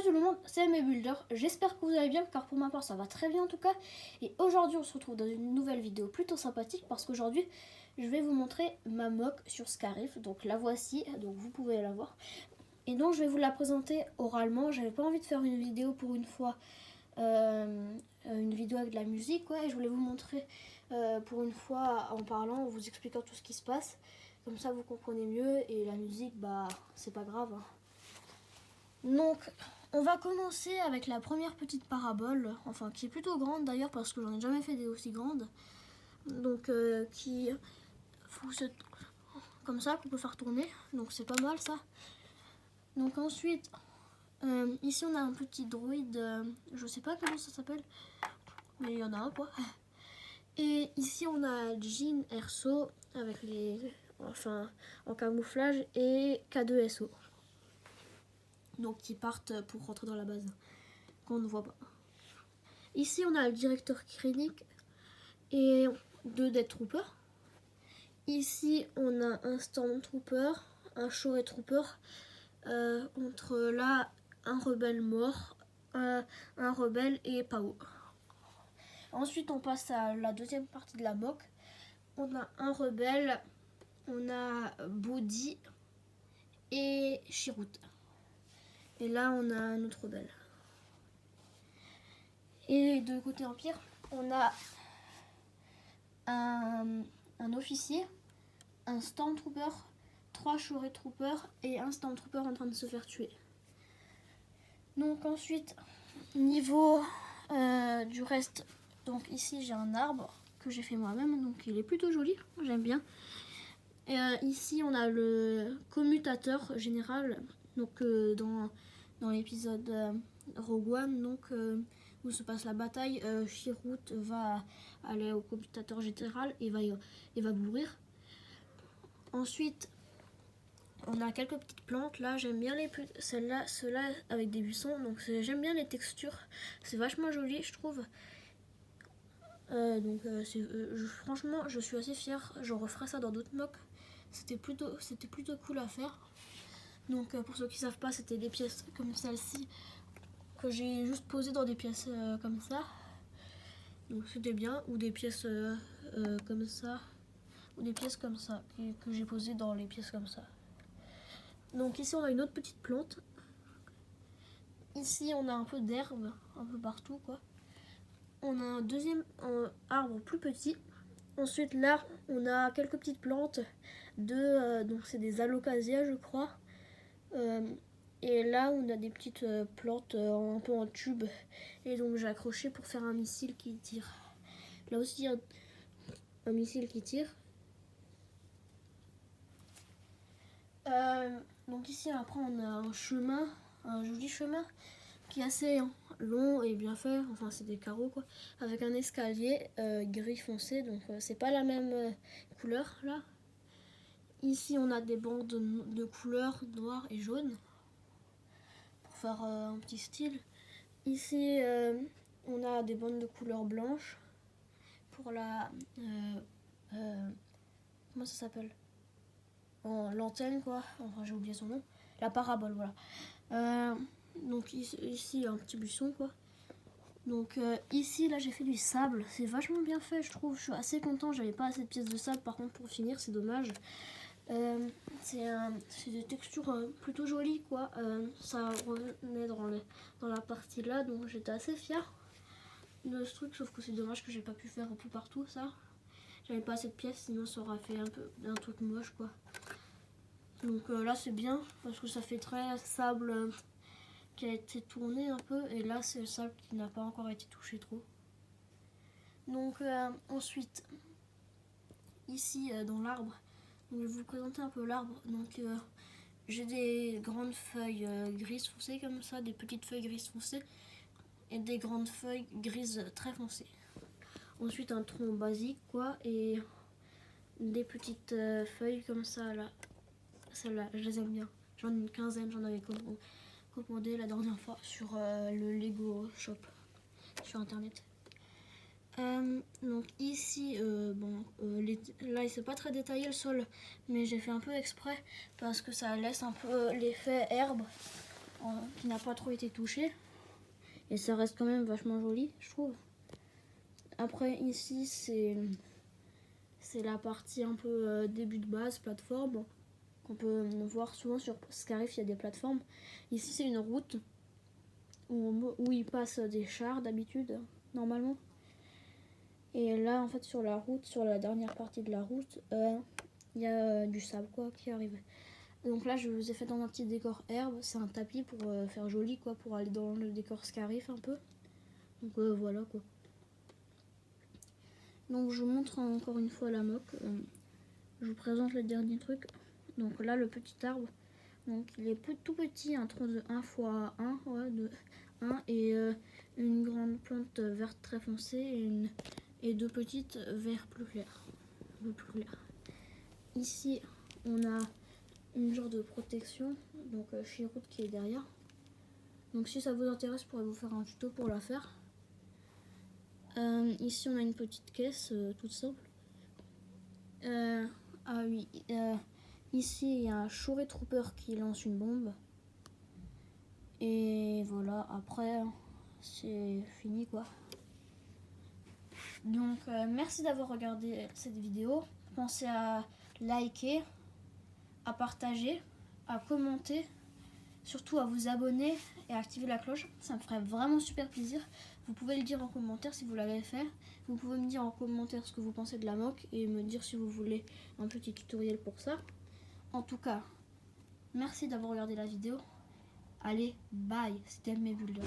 tout le monde, c'est Builder. J'espère que vous allez bien, car pour ma part ça va très bien en tout cas. Et aujourd'hui on se retrouve dans une nouvelle vidéo plutôt sympathique, parce qu'aujourd'hui je vais vous montrer ma mock sur Scarif. Donc la voici, donc vous pouvez la voir. Et donc je vais vous la présenter oralement. J'avais pas envie de faire une vidéo pour une fois, une vidéo avec de la musique, et je voulais vous montrer pour une fois en parlant, en vous expliquant tout ce qui se passe. Comme ça vous comprenez mieux, et la musique, bah c'est pas grave. Donc on va commencer avec la première petite parabole, enfin qui est plutôt grande d'ailleurs, parce que j'en ai jamais fait des aussi grandes. Donc qui fonctionne comme ça, qu'on peut faire tourner, donc c'est pas mal ça. Donc ensuite, ici on a un petit droïde, je sais pas comment ça s'appelle, mais il y en a un quoi. Et ici on a Jin Erso avec en camouflage, et K2SO. Donc qui partent pour rentrer dans la base, qu'on ne voit pas. Ici on a le directeur Krennic et 2 Death Troopers. Ici on a un Stormtrooper, un Shore Trooper, entre là un rebelle mort, un rebelle et Pao. Ensuite on passe à la deuxième partie de la mock. On a un rebelle, on a Bodhi et Chirrut. Et là on a un autre rebelle. Et de côté Empire, on a un officier, un Stormtrooper, 3 Shore Troopers et un Stormtrooper en train de se faire tuer. Donc ensuite, niveau du reste, donc ici j'ai un arbre que j'ai fait moi-même, donc il est plutôt joli, j'aime bien. Et ici on a le commutateur général, donc dans l'épisode Rogue One, donc où se passe la bataille, Chirrut va aller au commutateur général et va mourir. Ensuite on a quelques petites plantes, là j'aime bien ceux-là avec des buissons, donc j'aime bien les textures, c'est vachement joli je trouve. Franchement je suis assez fière, je referai ça dans d'autres mocks, c'était plutôt cool à faire. Donc pour ceux qui savent pas, c'était des pièces comme celle-ci que j'ai juste posées dans des pièces comme ça, donc c'était bien, ou des pièces comme ça, ou des pièces comme ça que j'ai posées dans les pièces comme ça. Donc ici on a une autre petite plante. Ici on a un peu d'herbe un peu partout quoi. On a un deuxième arbre plus petit. Ensuite là on a quelques petites plantes donc c'est des alocasias je crois. Et là on a des petites plantes un peu en tube. Et donc j'ai accroché pour faire un missile qui tire. Là aussi un missile qui tire. Donc ici après on a un joli chemin qui est assez long et bien fait, enfin c'est des carreaux quoi, avec un escalier gris foncé, donc c'est pas la même couleur là. Ici on a des bandes de couleurs noir et jaune pour faire un petit style. Ici on a des bandes de couleur blanche pour la comment ça s'appelle, l'antenne quoi, enfin j'ai oublié son nom, la parabole, voilà. Donc ici un petit buisson quoi. Donc ici là j'ai fait du sable, c'est vachement bien fait je trouve, je suis assez content, j'avais pas assez de pièces de sable par contre pour finir, c'est dommage. C'est des textures plutôt jolies quoi, ça revenait dans la partie là, donc j'étais assez fière de ce truc, sauf que c'est dommage que j'ai pas pu faire un peu partout ça. J'avais pas assez de pièces, sinon ça aurait fait un peu un truc moche quoi. Donc là c'est bien parce que ça fait très sable qui a été tourné un peu, et là c'est le sable qui n'a pas encore été touché trop. Donc ensuite ici dans l'arbre, je vais vous présenter un peu l'arbre. Donc j'ai des grandes feuilles grises foncées comme ça, des petites feuilles grises foncées et des grandes feuilles grises très foncées. Ensuite un tronc basique quoi, et des petites feuilles comme ça là. Celles-là je les aime bien, j'en ai une quinzaine, j'en avais commandé la dernière fois sur le Lego Shop sur internet. Donc ici là c'est pas très détaillé le sol, mais j'ai fait un peu exprès parce que ça laisse un peu l'effet herbe qui n'a pas trop été touché. Et ça reste quand même vachement joli, je trouve. Après, ici, c'est la partie un peu début de base, plateforme. Qu'on peut voir souvent sur Scarif, il y a des plateformes. Ici, c'est une route où il passe des chars d'habitude, normalement. Et là, en fait, sur la route, sur la dernière partie de la route, il y a du sable quoi qui arrive. Donc là, je vous ai fait dans un petit décor herbe. C'est un tapis pour faire joli, quoi, pour aller dans le décor Scarif un peu. Donc voilà, quoi. Donc je vous montre encore une fois la moque. Je vous présente le dernier truc. Donc là, le petit arbre. Donc il est tout petit, un tronc de 1 x 1, ouais, de 1 et une grande plante verte très foncée et deux petites vert plus clair. Ici, on a une genre de protection, donc Chiroute qui est derrière. Donc si ça vous intéresse, je pourrais vous faire un tuto pour la faire. Ici, on a une petite caisse toute simple. Ah oui, ici, il y a un Shuri Trooper qui lance une bombe. Et voilà, après, c'est fini quoi. Donc, merci d'avoir regardé cette vidéo. Pensez à liker, à partager, à commenter, surtout à vous abonner et à activer la cloche. Ça me ferait vraiment super plaisir. Vous pouvez le dire en commentaire si vous l'avez fait. Vous pouvez me dire en commentaire ce que vous pensez de la moque et me dire si vous voulez un petit tutoriel pour ça. En tout cas, merci d'avoir regardé la vidéo. Allez, bye, c'était mes bulles.